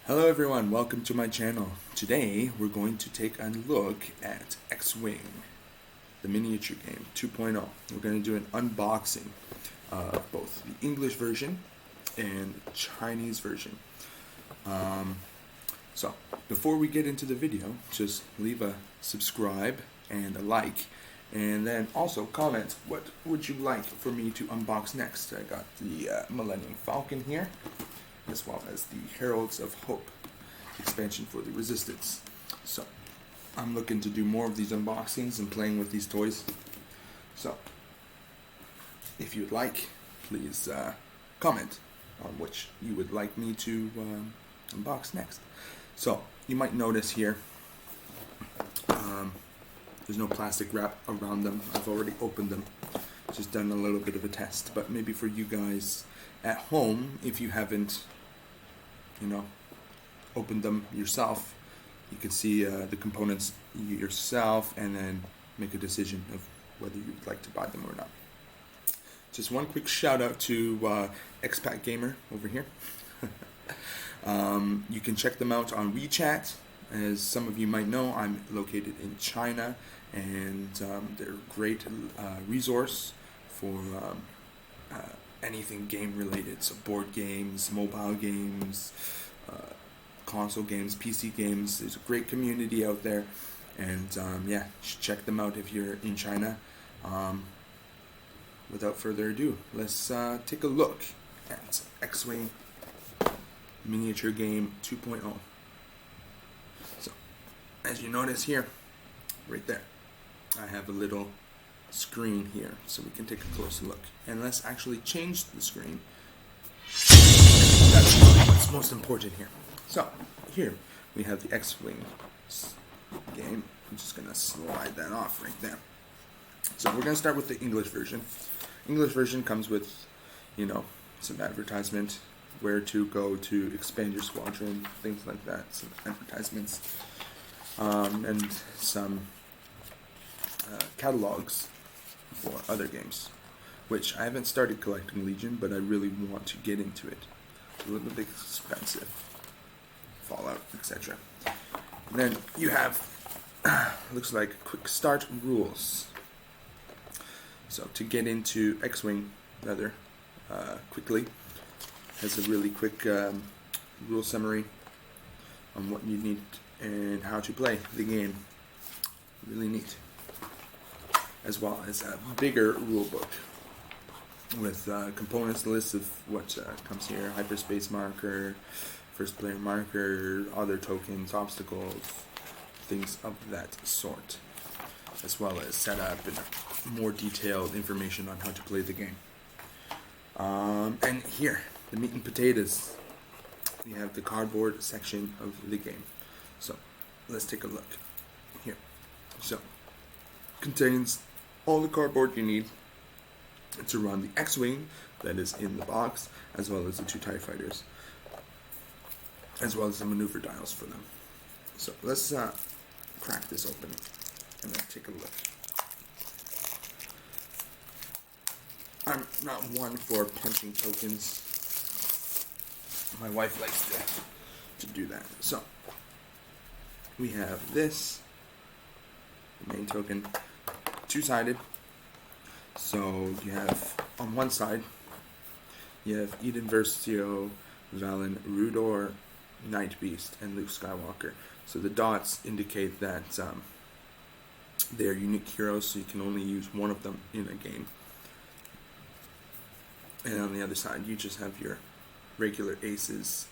Hello everyone, welcome to my channel. Today we're going to take a look at X-Wing, the miniature game 2.0. We're going to do an unboxing of both the English version and Chinese version. So before we get into the video, just leave a subscribe and a like, and then also comment what would you like for me to unbox next. I got the Millennium Falcon here, as well as the Heralds of Hope expansion for the Resistance. So I'm looking to do more of these unboxings and playing with these toys. So if you'd like, please comment on which you would like me to unbox next. So you might notice here there's no plastic wrap around them. I've already opened them, just done a little bit of a test, but maybe for you guys at home, if you haven't opened them yourself, you can see the components yourself and then make a decision of whether you'd like to buy them or not. Just one quick shout out to Expat Gamer over here. You can check them out on WeChat. As some of you might know, I'm located in China, and they're a great resource for anything game related, so board games, mobile games, console games, PC games. There's a great community out there, and yeah, check them out if you're in China. Without further ado, let's take a look at X-Wing miniature game 2.0. So as you notice here, right there, I have a little screen here so we can take a closer look, and let's actually change the screen. That's what's most important here. So here we have the X-Wing game. I'm just gonna slide that off right there. So we're gonna start with the English version. English version comes with some advertisement, where to go to expand your squadron, things like that, some advertisements, and some catalogs for other games, which I haven't started collecting Legion, but I really want to get into it. It's a little bit expensive, Fallout, etc. And then you have looks like quick start rules. So to get into X-Wing rather quickly, has a really quick rule summary on what you need and how to play the game. Really neat. As well as a bigger rule book with components, lists of what comes here: hyperspace marker, first player marker, other tokens, obstacles, things of that sort, as well as setup and more detailed information on how to play the game. And here, the meat and potatoes. We have the cardboard section of the game. So let's take a look here. So contains all the cardboard you need to run the X-Wing that is in the box, as well as the 2 TIE fighters, as well as the maneuver dials for them. So let's crack this open and then take a look. I'm not one for punching tokens. My wife likes to do that. So we have this, the main token, 2-sided. So you have on one side you have Eden Versio, Valen, Rudor, Night Beast, and Luke Skywalker. So the dots indicate that they are unique heroes, so you can only use one of them in a game. And on the other side, you just have your regular aces: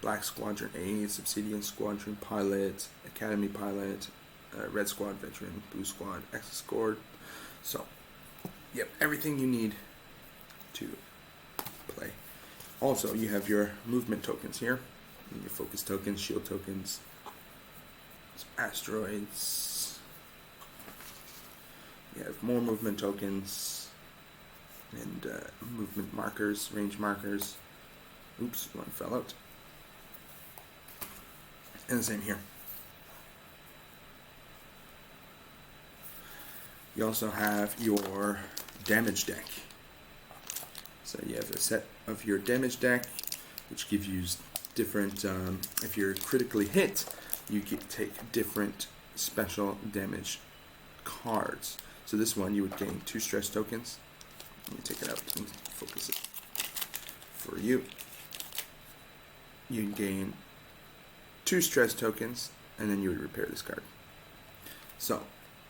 Black Squadron Ace, Obsidian Squadron Pilot, Academy Pilot, Red Squad Veteran, Blue Squad, X-Squad. So, yep, everything you need to play. Also, you have your movement tokens here, and your focus tokens, shield tokens, some asteroids. You have more movement tokens and movement markers, range markers. Oops, one fell out. And the same here. You also have your damage deck. So you have a set of your damage deck, which gives you different. If you're critically hit, you take different special damage cards. So this one, you would gain 2 stress tokens. Let me take it out and focus it for you. You gain 2 stress tokens, and then you would repair this card. So,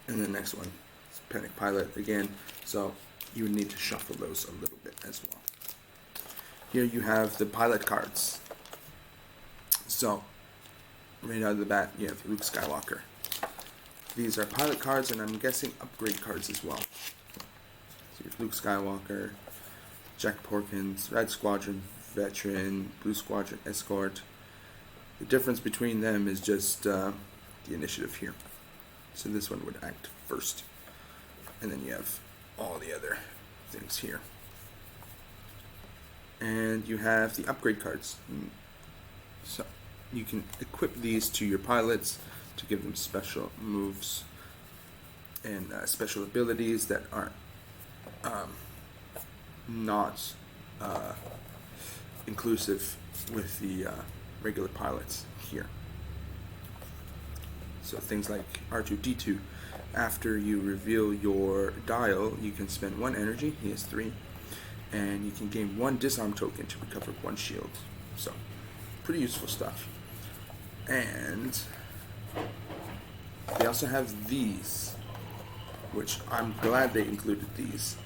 and the next one is Panic Pilot again. So you would need to shuffle those a little bit as well. Here you have the pilot cards. So, right out of the bat, you have Luke Skywalker. These are pilot cards, and I'm guessing upgrade cards as well. So you have Luke Skywalker, Jack Porkins, Red Squadron Veteran, Blue Squadron Escort. The difference between them is just the initiative here. So this one would act first. And then you have all the other things here. And you have the upgrade cards. So you can equip these to your pilots to give them special moves and special abilities that are not inclusive with the regular pilots here. So things like R2-D2. After you reveal your dial, you can spend 1 energy, he has 3, and you can gain 1 disarm token to recover 1 shield. So, pretty useful stuff. And they also have these, which I'm glad they included these.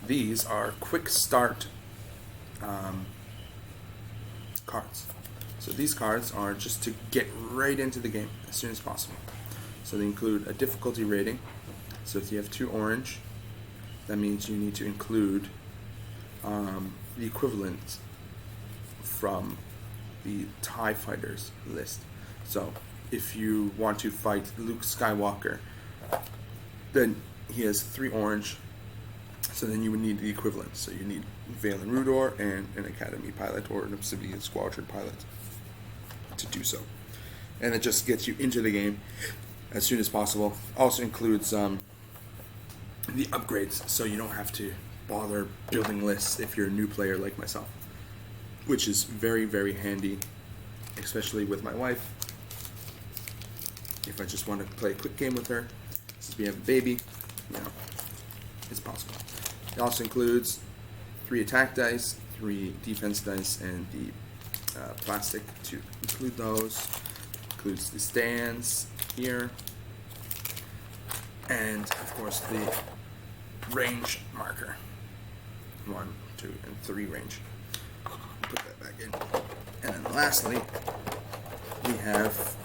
These are quick start cards. So these cards are just to get right into the game as soon as possible. So they include a difficulty rating. So if you have 2 orange, that means you need to include the equivalent from the TIE Fighters list. So if you want to fight Luke Skywalker, then he has 3 orange, so then you would need the equivalent. So you need Valen Rudor and an Academy pilot or an Obsidian Squadron pilot to do so. And it just gets you into the game as soon as possible. Also includes the upgrades, so you don't have to bother building lists if you're a new player like myself, which is very, very handy, especially with my wife. If I just want to play a quick game with her, since we have a baby, it's possible. It also includes 3 attack dice, 3 defense dice, and the plastic to include those. Includes the stands here, and of course the range marker. 1, 2, and 3 range. Put that back in. And then lastly, we have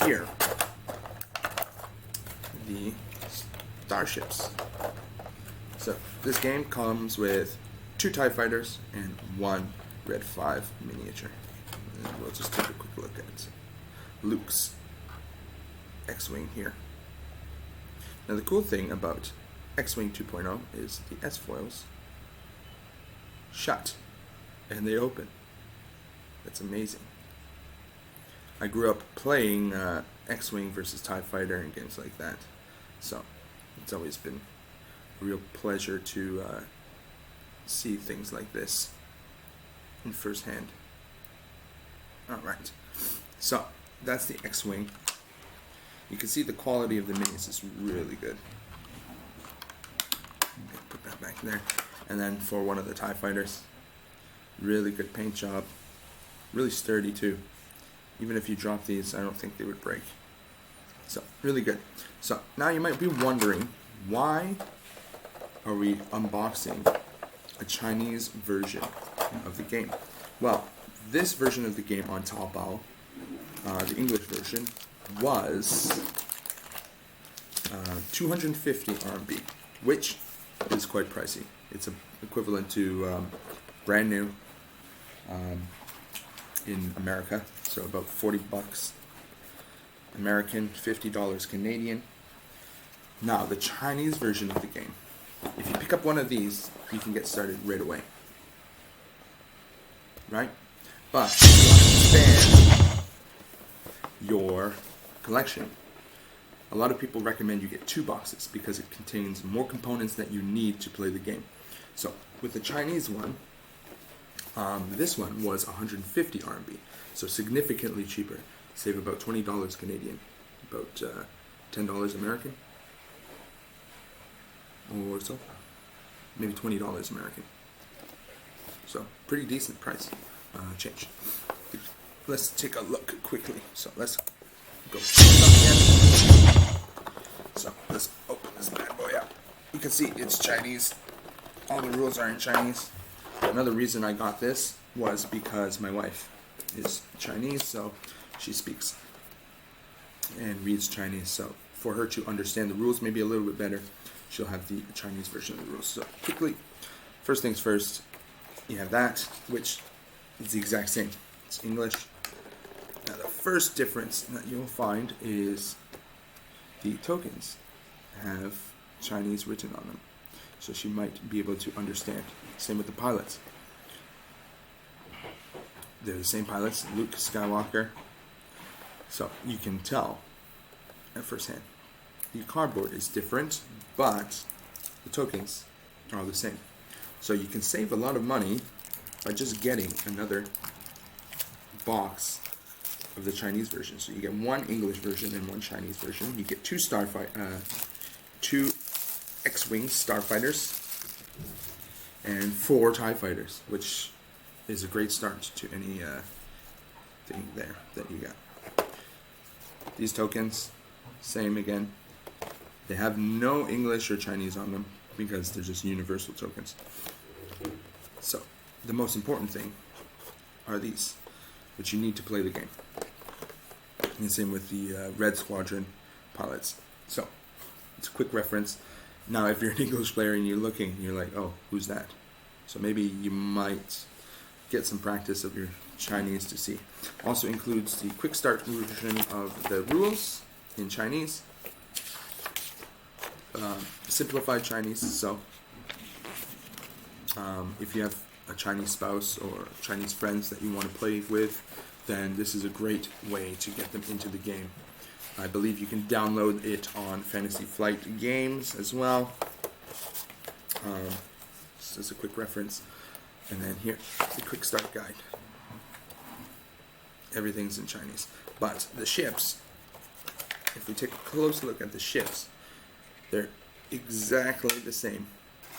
here the starships. So this game comes with 2 TIE Fighters and 1 Red 5 miniature. And we'll just take a quick look at Luke's X-Wing here. Now the cool thing about X-Wing 2.0 is the S-foils shut and they open. That's amazing. I grew up playing X-Wing versus TIE Fighter and games like that, so it's always been a real pleasure to see things like this in first hand. Alright, so that's the X-Wing. You can see the quality of the minis is really good. Put that back there. And then for one of the TIE Fighters, really good paint job. Really sturdy too. Even if you drop these, I don't think they would break. So, really good. So, now you might be wondering, why are we unboxing a Chinese version of the game? Well, this version of the game on Taobao, the English version, was 250 RMB, which is quite pricey. It's equivalent to brand new in America, so about 40 bucks American, $50 Canadian. Now, the Chinese version of the game, if you pick up one of these, you can get started right away. Right? But if you want to expand your collection, a lot of people recommend you get 2 boxes because it contains more components that you need to play the game. So, with the Chinese one, This one was 150 RMB, so significantly cheaper. Save about $20 Canadian, about $10 American, or so, maybe $20 American. So pretty decent price change. Let's take a look quickly. So let's go. So let's open this bad boy up. You can see it's Chinese. All the rules are in Chinese. Another reason I got this was because my wife is Chinese, so she speaks and reads Chinese. So for her to understand the rules maybe a little bit better, she'll have the Chinese version of the rules. So quickly, first things first, you have that, which is the exact same. It's English. Now the first difference that you'll find is the tokens have Chinese written on them. So she might be able to understand. Same with the pilots. They're the same pilots, Luke Skywalker. So you can tell at first hand. The cardboard is different, but the tokens are the same. So you can save a lot of money by just getting another box of the Chinese version. So you get one English version and one Chinese version. You get two X-Wing starfighters and 4 TIE fighters, which is a great start to any thing there that you got. These tokens, same again. They have no English or Chinese on them because they're just universal tokens. So the most important thing are these, which you need to play the game. And same with the Red Squadron pilots. So it's a quick reference. Now, if you're an English player and you're looking, you're like, oh, who's that? So maybe you might get some practice of your Chinese to see. Also includes the quick start version of the rules in Chinese. Simplified Chinese. So if you have a Chinese spouse or Chinese friends that you want to play with, then this is a great way to get them into the game. I believe you can download it on Fantasy Flight Games as well. This is a quick reference. And then here, the quick start guide. Everything's in Chinese. But the ships, if we take a close look at the ships, they're exactly the same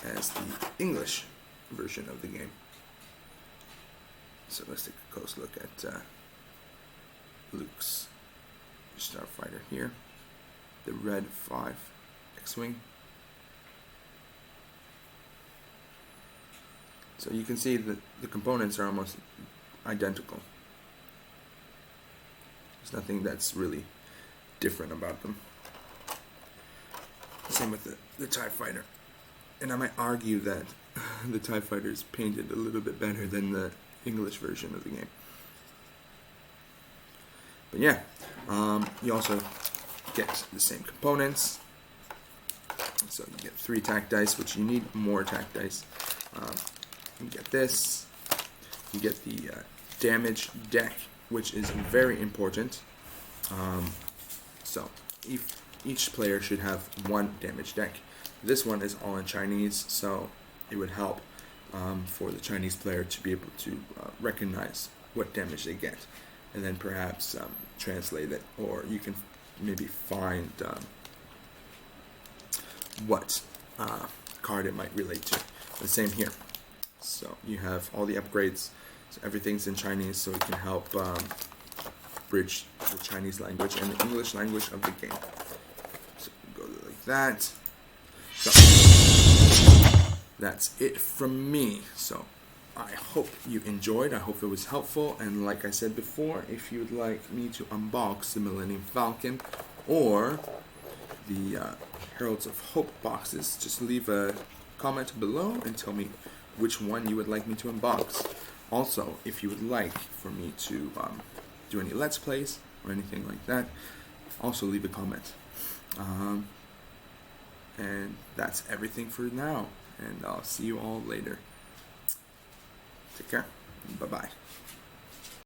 as the English version of the game. So let's take a close look at Luke's starfighter here, the Red 5 X-Wing. So you can see that the components are almost identical. There's nothing that's really different about them. Same with the TIE fighter. And I might argue that the TIE fighter is painted a little bit better than the English version of the game. But yeah, you also get the same components. So you get 3 attack dice, which you need more attack dice. You get this. You get the damage deck, which is very important. So each player should have 1 damage deck. This one is all in Chinese, so it would help for the Chinese player to be able to recognize what damage they get, and then perhaps translate it, or you can maybe find what card it might relate to. The same here. So you have all the upgrades. So everything's in Chinese, so it can help bridge the Chinese language and the English language of the game. So go like that. So that's it from me. So I hope you enjoyed. I hope it was helpful. And like I said before, if you'd like me to unbox the Millennium Falcon or the Heralds of Hope boxes, just leave a comment below and tell me which one you would like me to unbox. Also, if you would like for me to do any Let's Plays or anything like that, also leave a comment. And that's everything for now. And I'll see you all later. Take care. Bye-bye.